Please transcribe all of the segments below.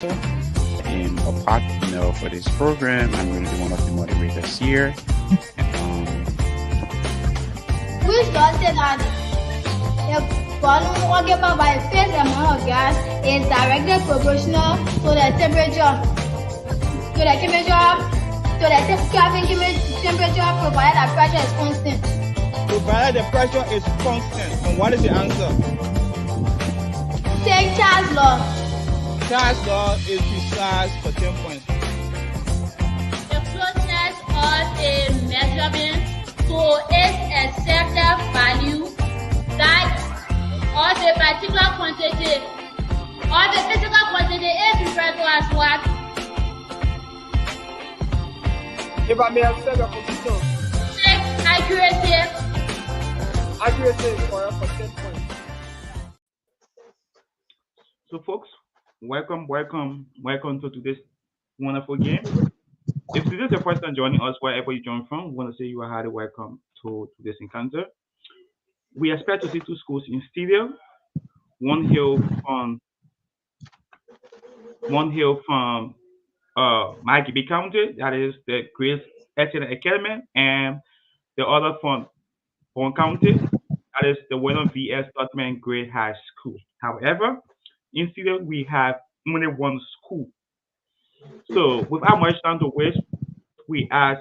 I'm a partner for this program. I'm going to be one of the moderators here. Um, We started that the volume occupied by a fixed amount of gas is directly proportional to the temperature provided that pressure is constant. Provided the pressure is constant. And what is the answer? Take Charles' law. Charles' law is precise for 10 points. The closeness of a measurement to its accepted value that of a particular quantity or the physical quantity is referred to as what? If I may accept your position. Accuracy. Accuracy is correct for 10 points. So, folks, welcome to today's wonderful game. If this is your first time joining us, wherever you join from, we want to say you are highly welcome to today's encounter. We expect to see two schools in studio. One hail from Margibi County, that is the Grace Excellent Academy, and the other from Bong County, that is the V.S Tubman Grade High School. However, in studio we have only one school. So, without much time to waste, we ask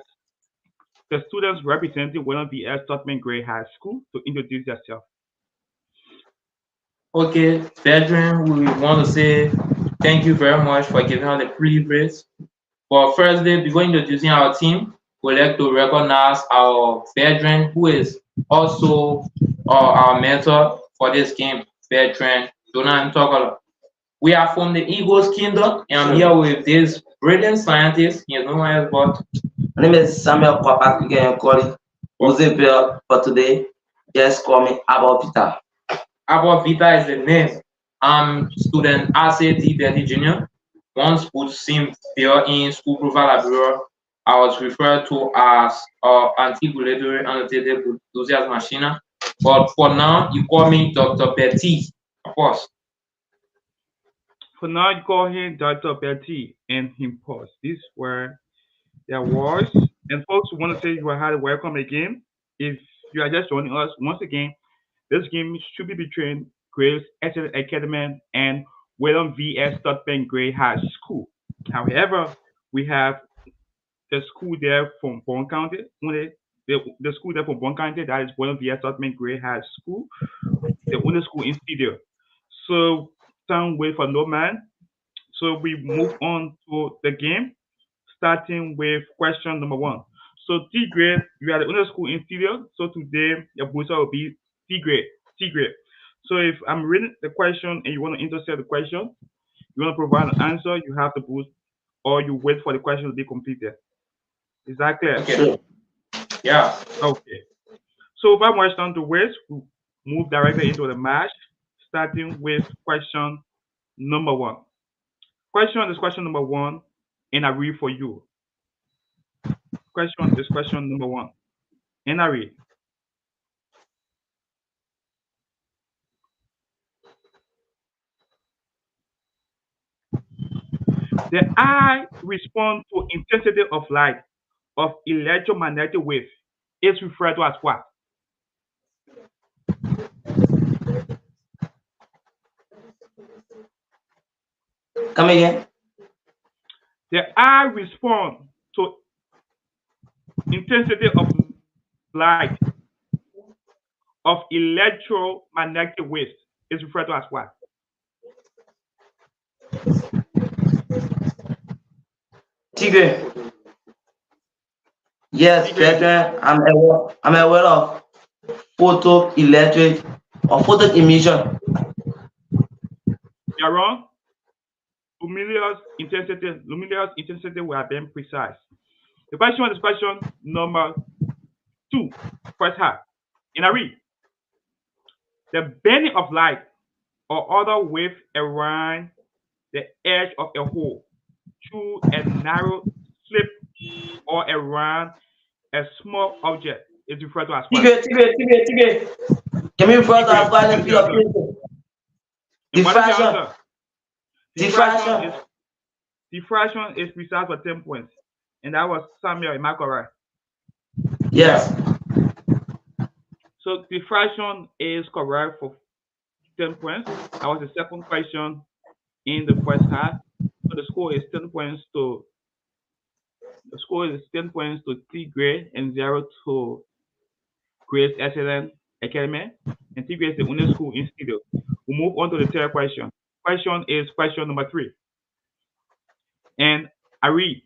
the students representing V.S Tubman Grade High School to introduce themselves. Okay, Bedroom, we want to say thank you very much for giving us the privilege. But firstly, before introducing our team, we'd like to recognize our veteran who is also our mentor for this game, veteran Jonathan Tokala. We are from the Eagles Kingdom, and I'm here with this brilliant scientist. He is known as what? My name is Samuel Kwapak again, calling. Who's in here for today? Just call me Abba Vita. Abba Vita is the name. I'm student RCD Betty Jr. Once put sim here in school profile bureau, I was referred to as anti-regulatory annotated enthusiast machine. But for now, you call me Dr. Betty, of course. For now, you call him Dr. Betty and him pause. These were their words. And folks, we want to say you are highly welcome again. If you are just joining us once again, this game should be between Grace Excellent Academy and V.S Tubman Grade High School. However, we have the school there from Bong County, the school there from Bong County, that is V.S Tubman Grade High School, the only school in studio. So, time wait for no man. So we move on to the game, starting with question number 1. So T grade, you are the only school in studio. So today your booster will be T grade. T grade. So if I'm reading the question and you want to intercept the question, you want to provide an answer, you have to boost, or you wait for the question to be completed. Is that clear? Okay. Yeah. Okay. So without much time to waste, we move directly into the match, starting with question number 1. Question is question number 1, and I read for you. Question is question number 1, and I read. The eye responds to intensity of light of electromagnetic wave is referred to as what? Come again. The eye responds to intensity of light of electromagnetic waves is referred to as what? Tigre. Yes, veteran. I'm aware of photoelectric or photo emission. You're wrong. Luminous intensity we are being precise. The question is question number 2, first half. And I read. The bending of light or other wave around the edge of a hole through a narrow slit or around a small object is referred to as what? Tigre. Can you refer to as what? And what is the answer? Diffraction. Diffraction is precise for 10 points. And that was Samuel, am I correct? Yes. So diffraction is correct for 10 points. That was the second question in the first half. So the score is 10 points to T grade and 0 to Grace Excellent Academy. And T grade is the only school in studio. We move on to the third question. Question is question number 3. And I read.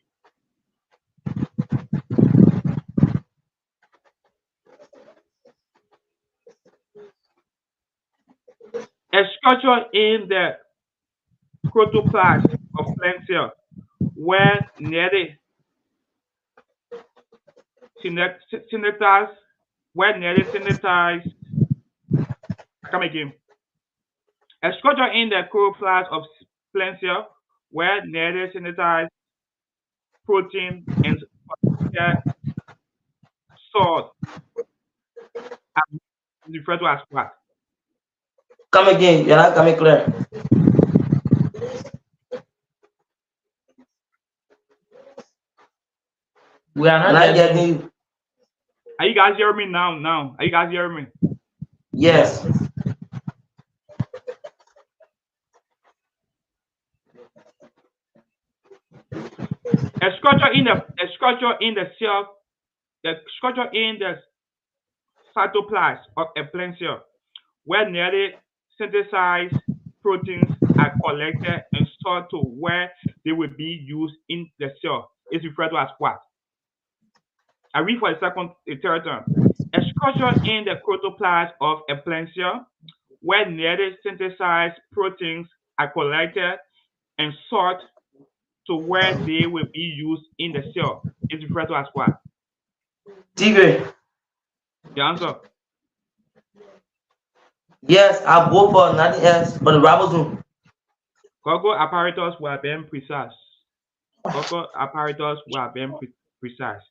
A structure in the protoplasm of plant cell where nearly synthesized, I come again. A structure in the chloroplast of plant cell where nearly synthesized protein and salt are referred to as what? Come again. You're not coming clear. We are not Not getting. getting you. Are you guys hearing me now? Are you guys hearing me? Yes. A structure in the cell, the structure in the cytoplasm of a plant cell where nearly synthesized proteins are collected and stored to where they will be used in the cell is referred to as what? I read for the third term. A structure in the protoplasm of a plant cell where nearly synthesized proteins are collected and stored to where they will be used in the cell is referred to as what? Tigre. The answer. Yes, I go for nothing else but the ribosome. Goggle apparatus were being precise. Goggle apparatus were being precise.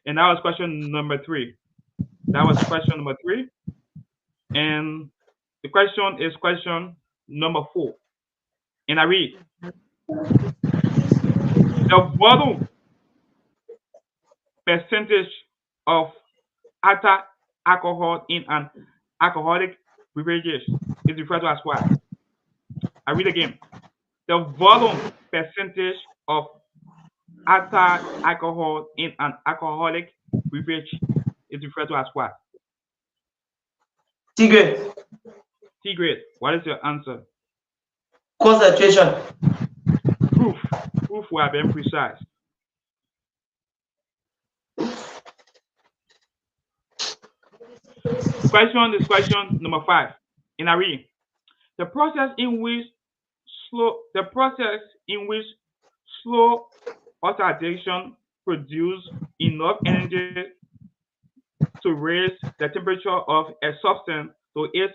And that was question number 3. And the question is question number 4. And I read, the volume percentage of alter alcohol in an alcoholic beverage is referred to as what? I read again. The volume percentage of alter alcohol in an alcoholic beverage is referred to as what? Tigre. T grade. What is your answer? Concentration. Proof. Proof were being precise. Question is question number 5. And I read, the process in which slow oxidation produce enough energy to raise the temperature of a substance to its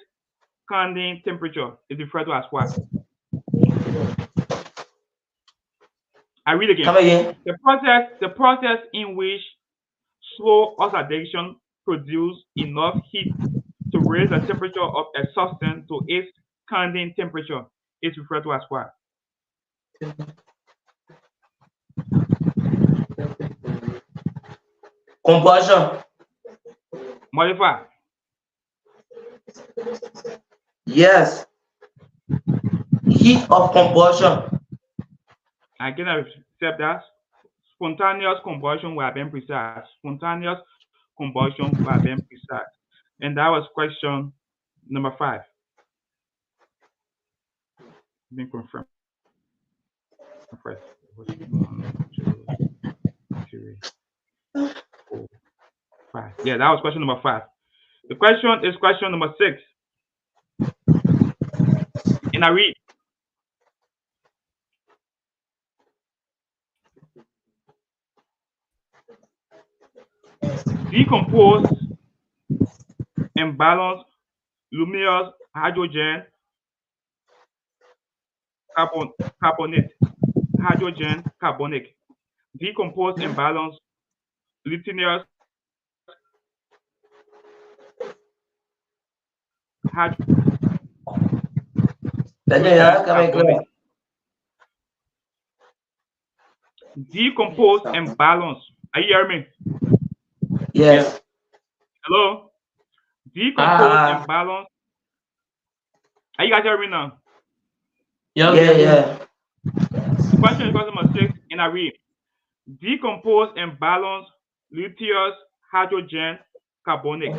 canning temperature is referred to as what? I read again. Come again. The process in which slow oxidation produce enough heat to raise the temperature of a substance to its canning temperature is referred to as what? Combustion. Modify. Yes. Heat of combustion. I cannot accept that. Spontaneous combustion were being precise. Spontaneous combustion were being precise. And that was question number 5. Let me confirm first. It was 1, 2, 3, 4, 5. Yeah, that was question number 5. The question is question number 6. And I read, decompose and balance luminous hydrogen carbonate, hydrogen carbonic, decompose and balance lithium You're not coming clear. Decompose and balance. Are you hearing me? Yes. Hello? Decompose and Ah, balance. Are you guys hearing me now? Yeah, yeah, yeah. The question is question number 6, and I read: decompose and balance lithium hydrogen carbonic.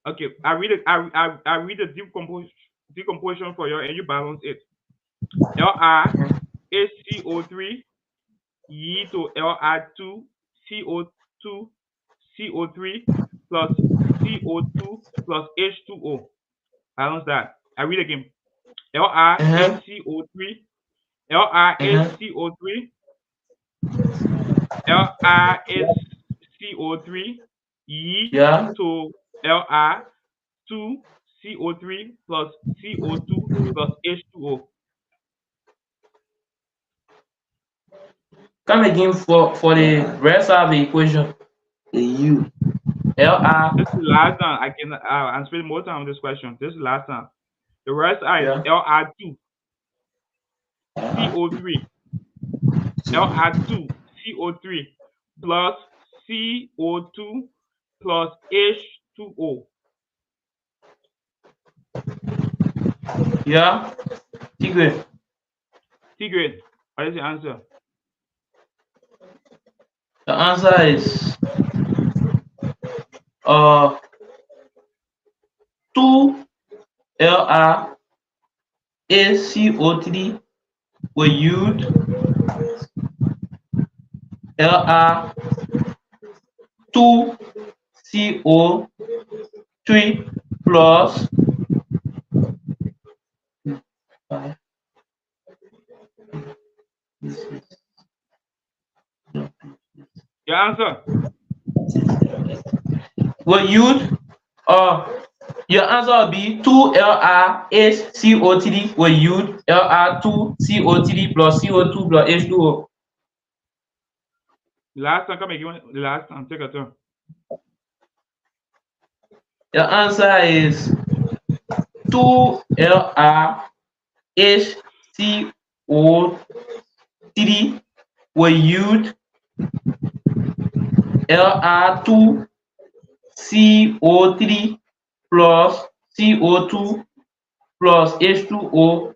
Okay, I read it. I read the decomposition for you, and you balance it. LiHCO3 E to Li2 CO2 CO3 plus CO2 plus H2O. Balance that. I read again. Uh-huh. LiHCO3 Uh-huh. LiHCO3 LiSCO3 E yeah. to Li2 CO3 plus CO2 plus H2O. Come again for the rest of the equation. The U. Li, This is the last time I can. I'm spending more time on this question. This is the last time. The rest is yeah, Li2 CO3 Li2 CO3 plus CO2 plus H2O. yeah. Tigre. Tigre, what is the answer? The answer is uh 2 LiACO3 will yield Li2CO3 plus Your answer. will yield uh your answer will be 2LiHCO3 will yield Li2CO3 plus CO2 plus H2O. The last time, come again. The last time, take a turn. Your answer is 2LiHCO3 will yield Li2CO3 plus CO2 plus H2O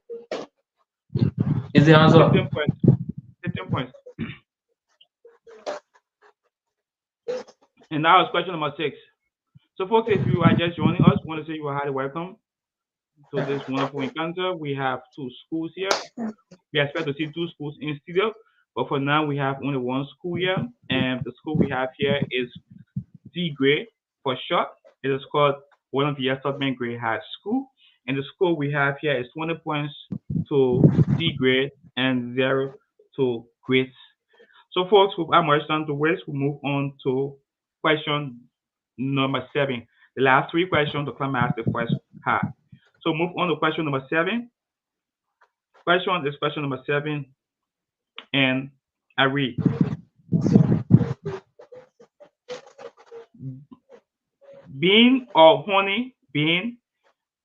is the answer. 15 points. 15 points. And now it's question number 6. So, folks, if you are just joining us, want to say you are highly welcome to this wonderful encounter. We have 2 schools here. We expect to see 2 schools in studio, but for now we have only 1 school here, and the school we have here is D grade for short. It is called one of V.S Tubman Grade High School, and the score we have here is 20 points to D grade and 0 to grades. So, folks, without much time to waste, we move on to question number 7. The last 3 questions, the climax, the first half. So, move on to question number 7. Question is question number 7, and I read: bean or honey bean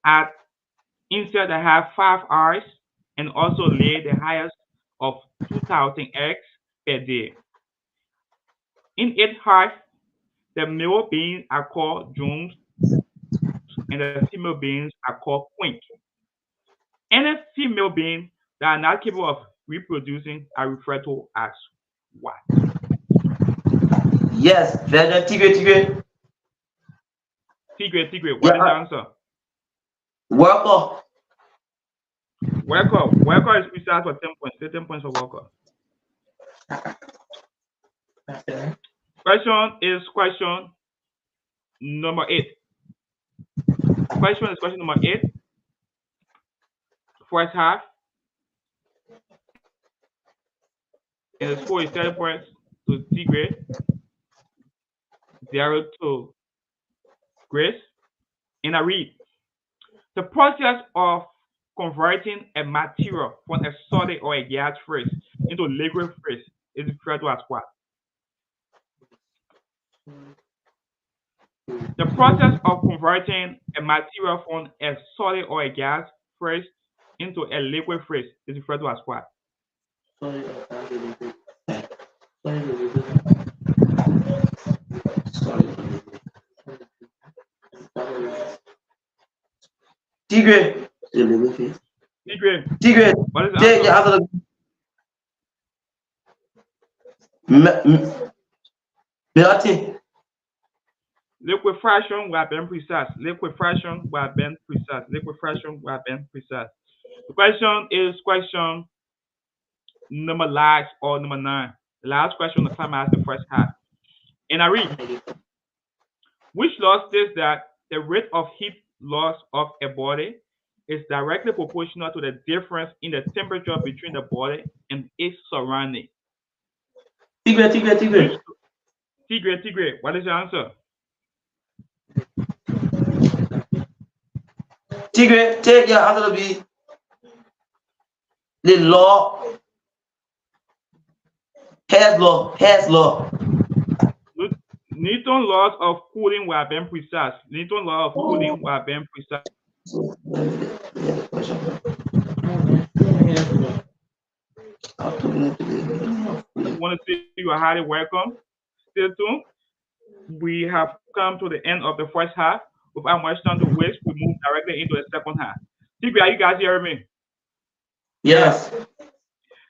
at insect that have 5 eyes and also lay the highest of 2,000 eggs per day. In its hive, the male bees are called drones and the female bees are called queens. Any female bees that are not capable of reproducing are referred to as what? Yes. Virgin Tigre, Tigre. Tigre, tigre, what is the Yeah. answer? Worker. Worker. Worker is precise for 10 points. 10 points for worker. Question is question number 8. Question is question number 8. First half, and the score is 30 points to D grade, 0 to Grace. And I read, the process of converting a material from a solid or a gas phase into liquid phase is referred to as what? The process of converting a material from a solid or a gas phase into a liquid phase is referred to as what? Sorry, Tigre. Tigre, Tigre. what is the Take your answer? answer. Melati. Liquefaction will have been precise. Liquefaction will have been precise. Liquefaction will have been precise. The question is question number last or number 9. The last question on the climax the first half. And I read, which law states that the rate of heat loss of a body is directly proportional to the difference in the temperature between the body and its surrounding? Tigre. Which Tigre, what is your answer? Tigre, take your answer to be the law. Has law. Newton laws of cooling were being precise. Newton law of cooling were being precise. I want to say you are highly welcome. Stay tuned. We have come to the end of the first half. Without much time to waste, we move directly into the second half. Tigre, are you guys hearing me? Yes.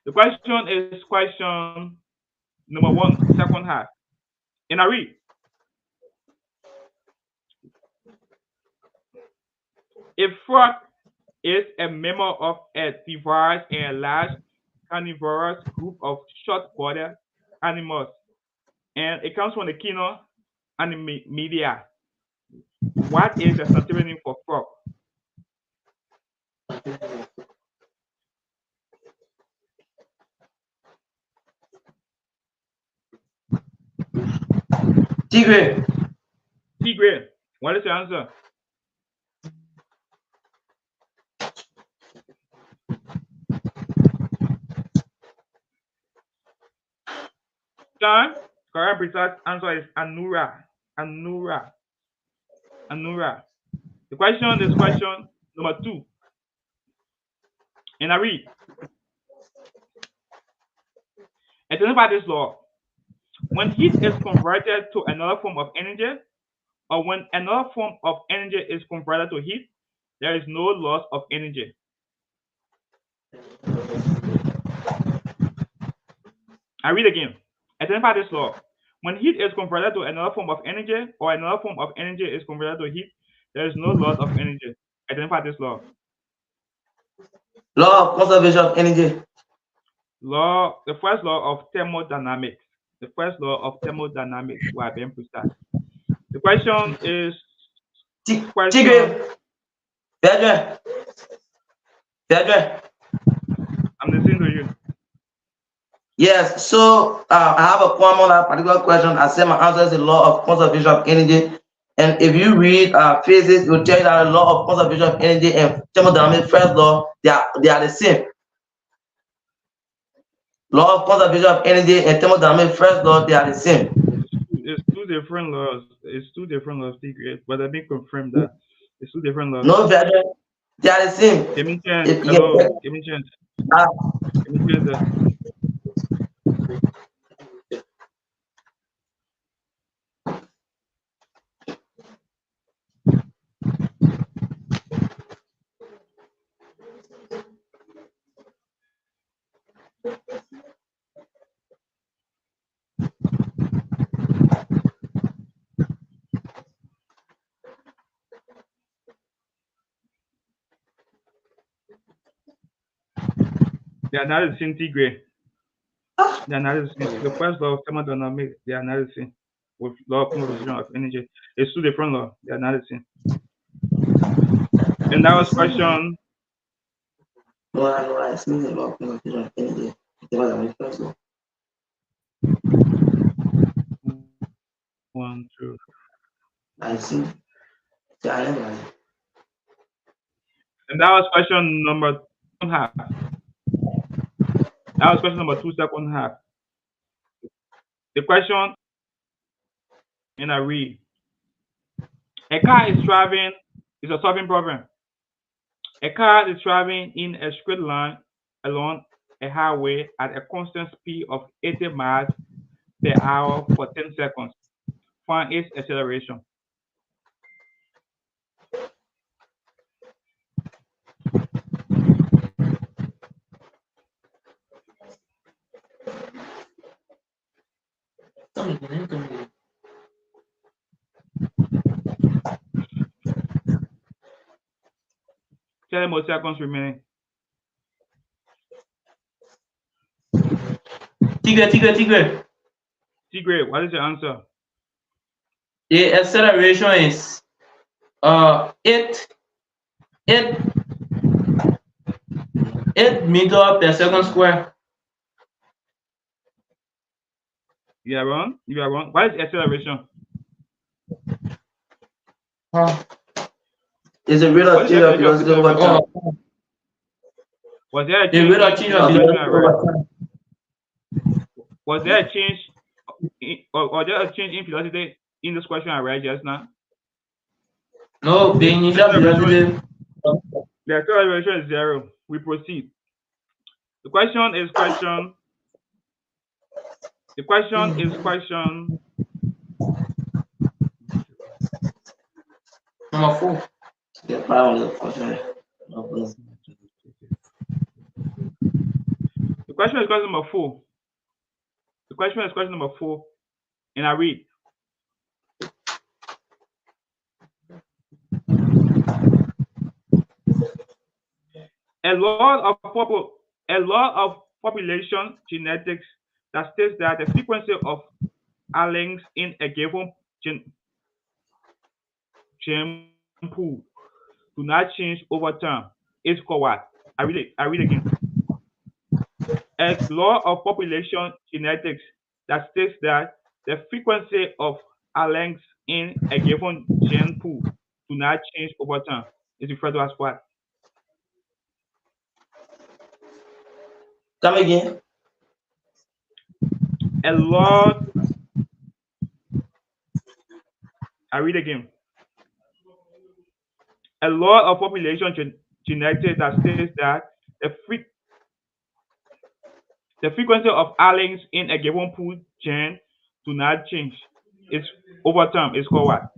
The question is question number 1, second half. And I read, if frog is a member of a diverse and large carnivorous group of short-bodied animals, and it comes from the kingdom Animalia. What is the scientific name for frog? Tigre. Tigre, what is the answer? Time. Correct precise answer is Anura. Anura. Anura. The question is question number 2. And I read, identify this law. When heat is converted to another form of energy, or when another form of energy is converted to heat, there is no loss of energy. I read again. Identify this law. When heat is converted to another form of energy, or another form of energy is converted to heat, there is no loss of energy. Identify this law. Law of conservation of energy. The first law of thermodynamics. The first law of thermodynamics. We are being precise. The question is Tigre. Pedro. I'm listening to you. Yes, so I have a comment on that particular question. I said my answer is the law of conservation of energy. And if you read physics, it will tell you that the law of conservation of energy and thermodynamics first law, they are the same. Law of conservation of energy and thermodynamics first law, they are the same. It's two different laws. It's two different laws, secret, but let me confirm that. It's two different laws. No, they are the same. Give me chance. Hello, give me chance. Give me chance. They are not the same, Tigre. They are not the same. The first law of thermodynamics, they are not the same. With law of conservation of energy, it's two different laws. They are not the same. And that was question. No, I see the law of conservation of energy. Thermodynamics first law. 1, 2. I see. And that was question number half. That was question number 2, second half. The question, and I read: a car is driving. It's a solving problem. A car is driving in a straight line along a highway at a constant speed of 80 miles per hour for 10 seconds. Find its acceleration. Come 10 more seconds remaining. Tigre. Tigre, what is your answer? The acceleration is 8 meter per second square. You are wrong. You are wrong. What is acceleration? It's a rate of change of velocity over time. Was there a The change rate of change of in velocity the over time. Was there a change or there a change in velocity in this question I read just now? No, the initial velocity. The acceleration is 0. We proceed. The question is question Number 4. The power of the question. The question is question number 4. The question is question number 4, and I read: a law of population genetics that states that the frequency of alleles in a given gene pool do not change over time is called what? I read again. A law of population genetics that states that the frequency of alleles in a given gene pool do not change over time is referred to as what? Come again. A law. I read again. A law of population genetics that states that the frequency of alleles in a given pool gene do not change. It's over time. It's called what?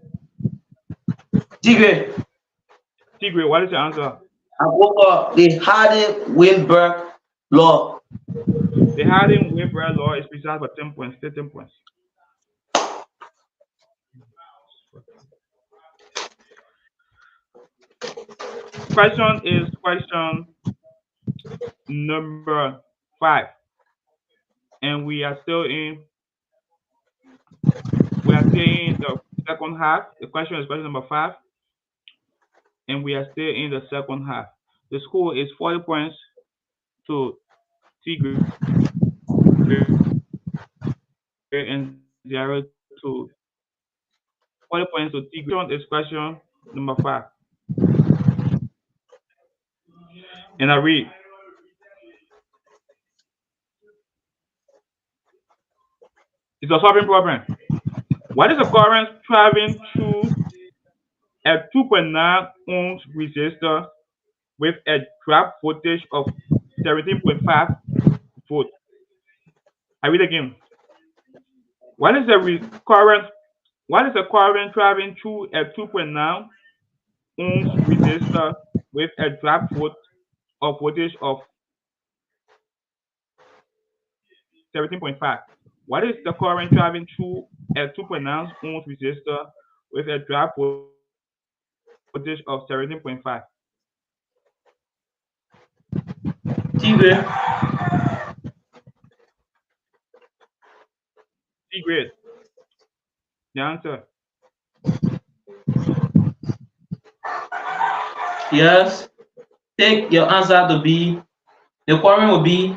Tigre. Tigre, what is your answer? The Hardy-Weinberg law. The Hardy-Weinberg law is precise for 10 points. 10 points. Question is question number 5, and we are still in the second half. The question is question number 5, and we are still in the second half. The score is 40 points to Tigre and 0 to 40 points to Tigre. Is question number 5, and I read: it's a solving problem. What is the current traveling through a 2.9 ohms resistor with a drop voltage of 17.5 volts? I read again. What is the current traveling through a 2.9 ohms resistor with a drop voltage of 17.5? What is the current traveling through a 2.9 ohms resistor with a drop voltage of 17.5? Tigre. Tigre. The answer. Yes. Take your answer to be, the current will be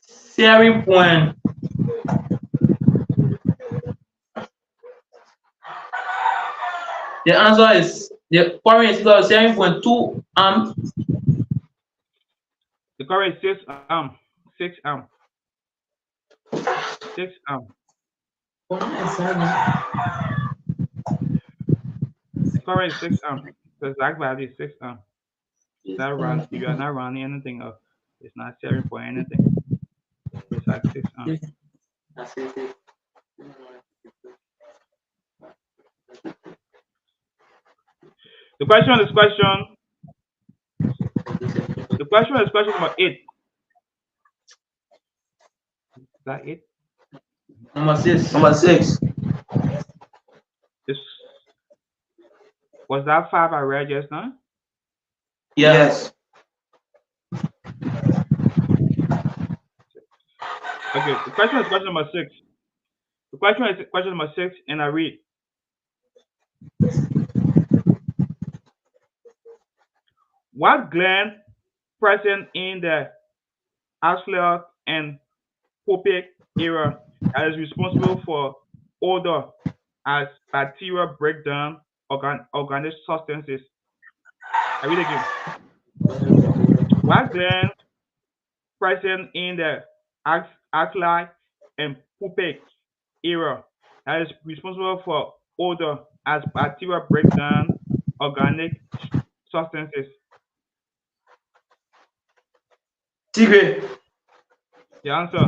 0.0 0.0 The answer is the current is equal to 7.2 amp. The current is 6 amp. 6 amp. 6 amp. The current is 6 amp. The exact value is 6 amp. That run, you are not running anything up. It's not 7 point anything. It's like 6 amp. The question is question number 8. Is that it? Number 6. Number 6. This was that 5 I read just now? Yeah. Yes. Okay, the question is question number 6. The question is question number 6, and I read. What gland present in the Ashler and Popic era that is responsible for odor as bacteria break down organic substances? I read again. What gland present in the Ashler and Popic era that is responsible for odor as bacteria break down organic substances? Tigre. The answer.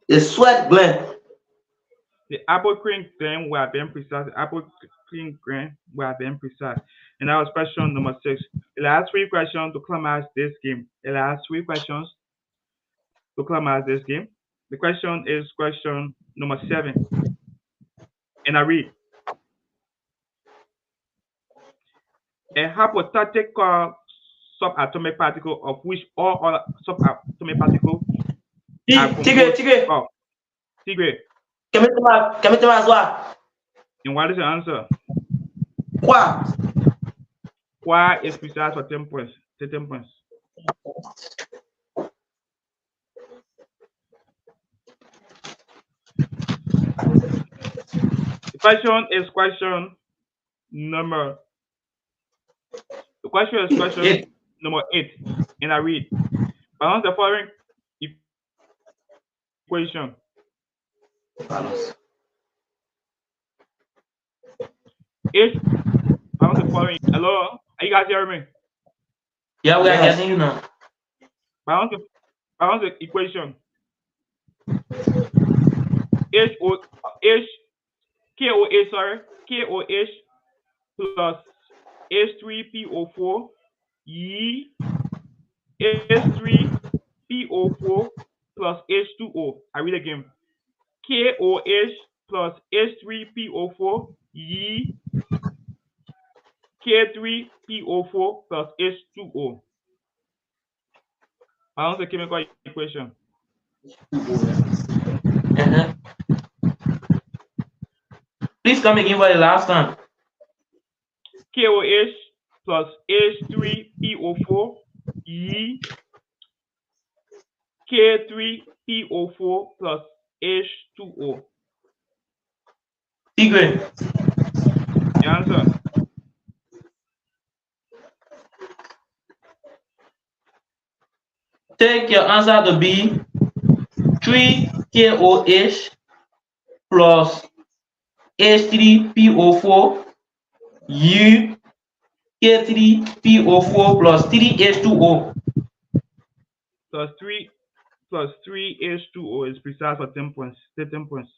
The sweat gland. The apocrine gland were being precise. The apocrine gland were being precise. And that was question number 6. The last 3 questions to climax this game. The last 3 questions to climax this game. The question is question number 7. And I read. A hypothetical subatomic particle of which all other subatomic particles are composed Tigre. of. Tigre. Kami tama azwa. And what is the answer? Quoi? Why is precise for 10 points? 10 points. The question is question number. The question is question number 8, and I read. Balance the following equation. Balance the following. Hello, are you guys hearing me? Yeah, we are Yes. getting you now. Balance the equation. KOH plus H3PO4 ye H3PO4 plus H2O. I read again. KOH plus H3PO4 ye K3PO4 plus H2O. Balance the chemical equation. Please come again for the last time. KOH plus H3PO4 ye K3PO4 plus H2O. Tigre. The answer. Take your answer to be 3 KOH plus H3PO4 U K3PO4 plus 3H2O. Plus 3 H2O is precise for 10 points. 10 points.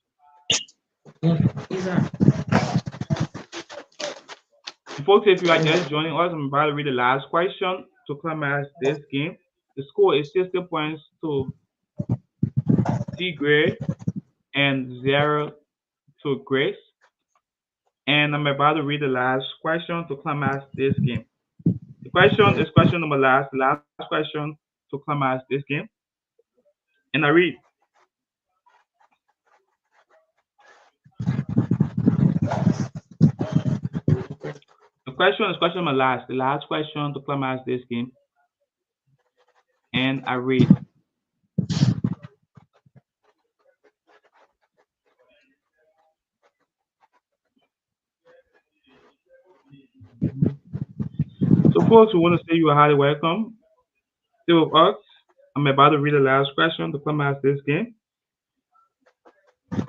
Folks, if you are just joining us, I'm about to read the last question to climax this game. The score is 60 points to Tigre and 0 to Grace. And I'm about to read the last question to climax this game. The question is question number last question to climax this game. And I read. The question is question number the last question to climax this game. And I read. So, folks, we want to say you are highly welcome. Stay with us. I'm about to read the last question to come out this game. And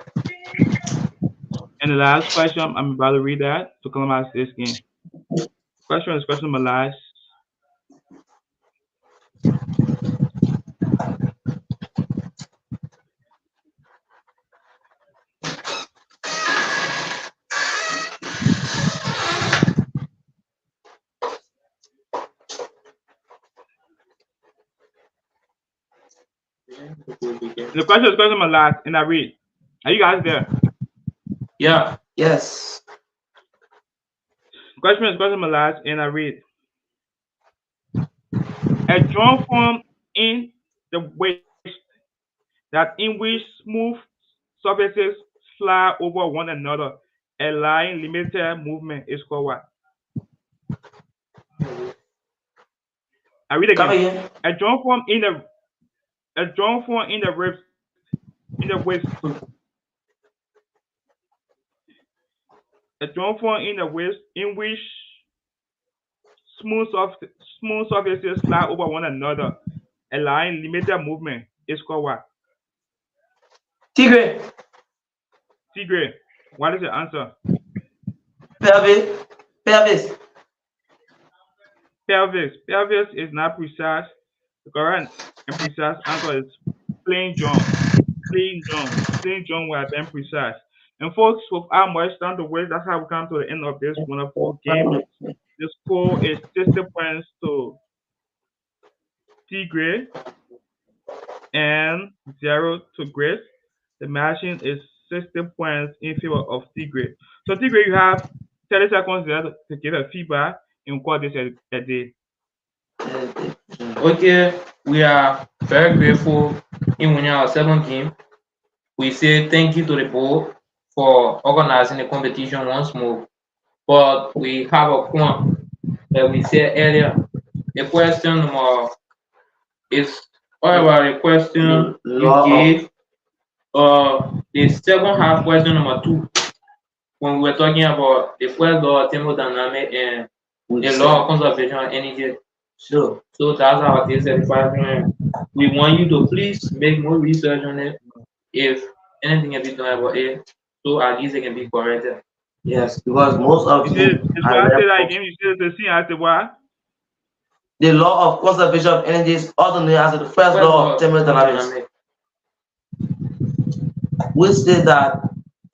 the last question, I'm about to read that to come out this game. Question is question number last. The question is question number last, and I read. Are you guys there? Yeah. Yes. Question is question number last, and I read. A drum form in the waist that in which smooth surfaces slide over one another, allowing limited movement is called what? I read Come again. again. A drum form in the ribs in the waist. A drum form in the waist in which smooth, smooth surfaces slide over one another, allowing limited movement is called what? Tigre. Tigre. What is the answer? Pelvis. Pelvis. Pelvis. Pelvis is not precise. The correct and precise answer is plain drum. Plain drum. Plain drum would have been precise. And folks, with our much time to wait, that's how we come to the end of this wonderful game. The score is 60 points to Tigre and 0 to Grace. The machine is 60 points in favor of Tigre. So Tigre, you have 30 seconds there to give a feedback and call this a day. Okay, we are very grateful in winning our second game. We say thank you to the board for organizing the competition once more. But we have a point that we said earlier. The question is all about the question you gave. The second half question number 2, when we were talking about the first law of thermodynamics and the law of conservation of energy. Sure. So that's our dissatisfaction. We want you to please make more research on it. If anything can be done about it, so at least it can be corrected. Yes, because most You of said, you it's why I say that again. You said the scene. I said why? the law of conservation of energy is also known as the first law of thermodynamics, which says that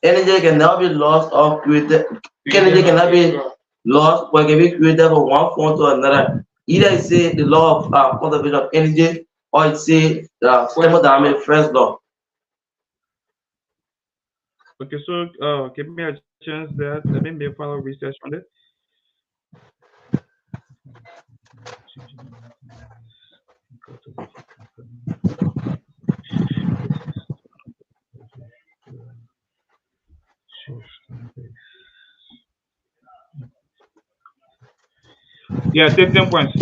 energy can never be lost or created. Energy cannot be lost or can be created from one form to another. Either it say the law of conservation of energy or it say the thermodynamics first law. Okay, so give me a chance there. Let me make follow research on it. Yeah, 15 points.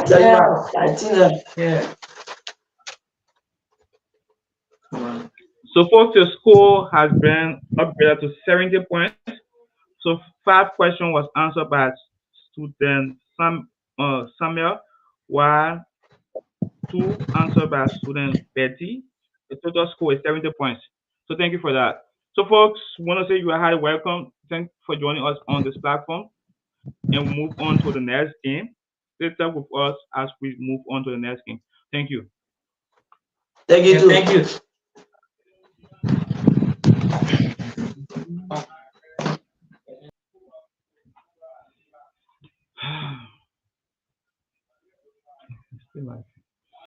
Yeah, I think that. Yeah. So folks, your score has been upgraded to 70 points. So 5 questions was answered by student Samuel, while 2 answered by student Betty. The total score is 70 points. So thank you for that. So folks, want to say you are highly welcome. Thanks for joining us on this platform. And we'll move on to the next game. Stay tuned with us as we move on to the next game. Thank you. Thank you too. Thank you. Still like